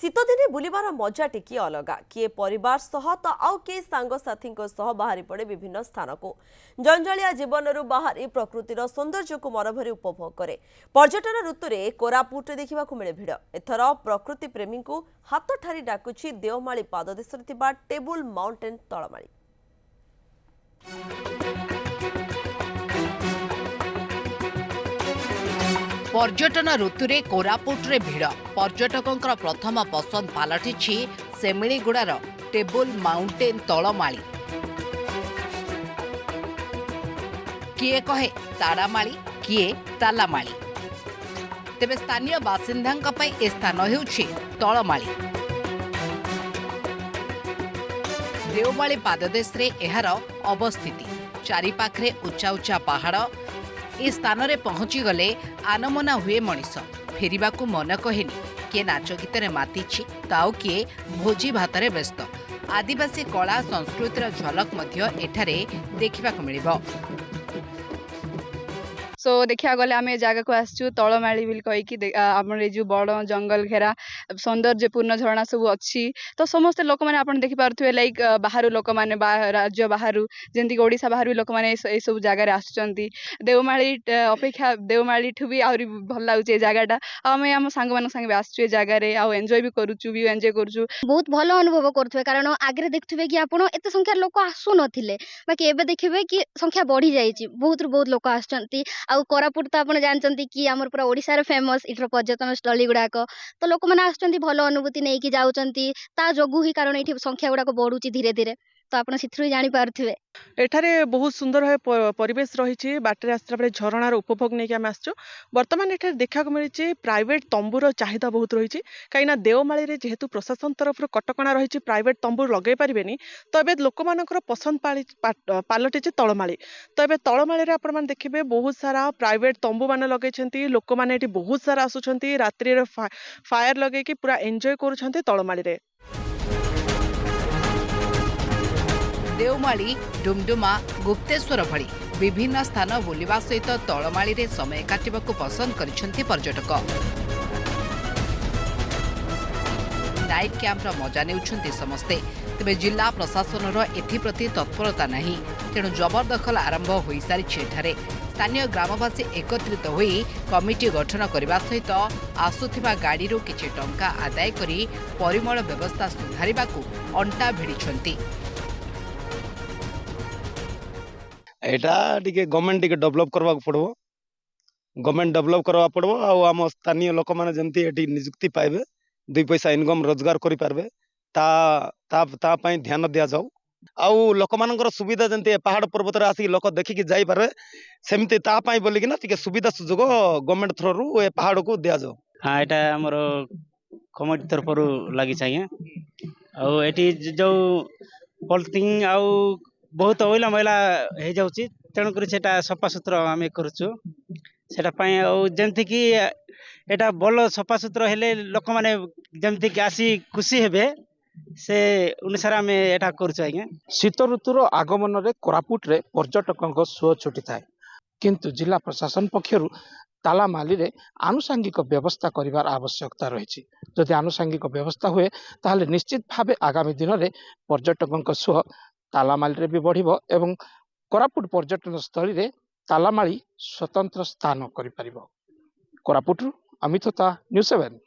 शीत दिने बुलिबार मजा टिकी अलगा किए परिवार सह तो आउ किए सांगसाथी सह बाहरी पड़े विभिन्न स्थान को जंजालिया जीवन बाहरी प्रकृतिर सौंदर्य को मनभरी उपभोग करे। पर्यटन ऋतु में कोरापुट देखा मिले भिड़। एथर प्रकृति प्रेमी को हाथ ठारी डाकुछि देवमाली पाददेश टेबुल माउंटेन तलमाली। पर्यटन ऋतु में कोरापुट रे भिड़। पर्यटकों प्रथम पसंद पलटि सेमिलीगुड़ार टेबुल माउंटेन तलमाली। किए कहे ताड़ामाली किए तालामाली, तेबे स्थानीय बासिंदा ए स्थान हेउछि तलमाली। देवमाली पाददेश रे एहार अवस्थिति चारिपाखरे उच्चा उच्चा पहाड़। ए स्थान रे पहुंची गले आनमना हुए मनीष फेरिबा को मन कहेनी। किए नाच गीत मातिछि ताऊ किए भोजी भातरे व्यस्त। आदिवासी कला संस्कृतिर झलक मध्य एठारे देखिबा को मिलिबो। सो देखा गले आम जगह को आसचु तलमाली बिल कहीकि आम जो बड़ जंगल घेरा सौंदर्यपूर्ण झरणा सब अच्छी। तो समस्त लोक मैंने आप देखिपे लाइक बाहर लोक मैंने राज्य बाहर जमीक ओडिशा बाहर भी लोक मैंने सब जगार आसुचंती। देवमाली अपेक्षा देवमाली ठू भी आहरी भल लगुच जगहटा। आम आम सांग मान संगे आसचु जगार आउ एंजॉय भी करूचु भी एंजॉय करूचु। बहुत भल अनुभव करुवे कारण आगे देखुवे कि आप एत संख्यार लोक आसु नथिले बाकी एबे देखिबे कि संख्या बढ़ी जाइछि। बहुत लोक आसुचंती। आउ कोरापुट तो आप जानते कि आमर पूरा ओडिशा फेमस इटर पर्यटन स्थली गुड़ाक। तो लोक मैंने आसुचंती भल अनुभूति नहीं कि जाउचंती ता जोगु ही कारण ये संख्या गुड़ाक बढ़ुची धीरे धीरे। तो आप सिथुरु जानि पारुथिबे एठारे बहुत सुंदर भाव परिवेश रही। बाटर आसला बेले झरणार उपभोग नहीं आम आसचु। बर्तमान एठारे देखा मिली प्राइवेट तंबूर चाहिदा बहुत रही। कहीं देवमाली रे जेहेतु प्रशासन तरफ कटकणा रही प्राइवेट तंबू लगे पारे। तो ये लोक मान पसंद पलटि तलमाली। तो ये तलमाली आप देखिए बहुत सारा प्राइवेट तंबू मान लगे। लोक मैंने बहुत सारा आसुंच रात्रि फायर लगे पूरा एंजॉय करुँच तलमाली रे। देवमाली डुमडुमा गुप्तेश्वर भली विभिन्न स्थान बुलिबा सहित तलमाली रे समय काटिबाकू पसंद करिसेंती पर्यटक। नाइट कैंप मजा नेउछंती समस्ते। तेबे जिला प्रशासन एथिप्रति तत्परता नहीं। तेणु जबरदखल आरंभ हो सारी एठारे। स्थानीय ग्रामवासी एकत्रित होई कमिटी गठन करने सहित आसुथिबा गाड़ीरू किछि टंका आदाय करी परिमल व्यवस्था सुधारिबाकू अंटा भिड़िछंती। एटा टिके गवर्नमेंट टिके डेवलप करबा पड़बो। गवर्नमेंट डेवलप करबा पड़बो आ हम स्थानीय लोक माने जेंती एटी नियुक्ति पाइबे दुई पैसा इनकम रोजगार करि पारबे ता ता ता पई ध्यान दिया जाऊ। आउ लोक मानकर सुविधा जेंती पहाड़ पर्वत रे आसी लोक देखि जाई पारबे सेमती ता पई बोली कि ना टिके सुविधा सुजोग गवर्नमेंट थ्रू रू ए पहाड़ को दिया जाऊ। हां एटा हमर कमिटी तरफ रू लागि चाहिए। आउ एटी जो पॉलिथिन आउ बहुत ओइला मैला हे जाउची तेणु करी सेटा सफा सुतरा आमे करूछु। सेटा पई आउ जेंती कि एटा बल सफा सुतरा हेले लोक माने जेंती कि आसी खुशी हेबे से अनुसार आमे एटा करूछु। आज्ञा शीत ऋतुर आगमन रे कोरापुट रे पर्यटकों सुଅ छुटी थाए किंतु जिला प्रशासन पक्षरु तालामाली रे आनुषंगिक व्यवस्था करिवार आवश्यकता रही। जदि आनुषंगिक व्यवस्था हुए ताहले निश्चित भावे आगामी दिन में पर्यटकों सुଅ तालामाली रे भी बढ़िबो एवं कोरापुट पर्यटन स्थली रे तालामाली स्वतंत्र स्थान करि परिबो। कोरापुट अमित न्यूज़ 7।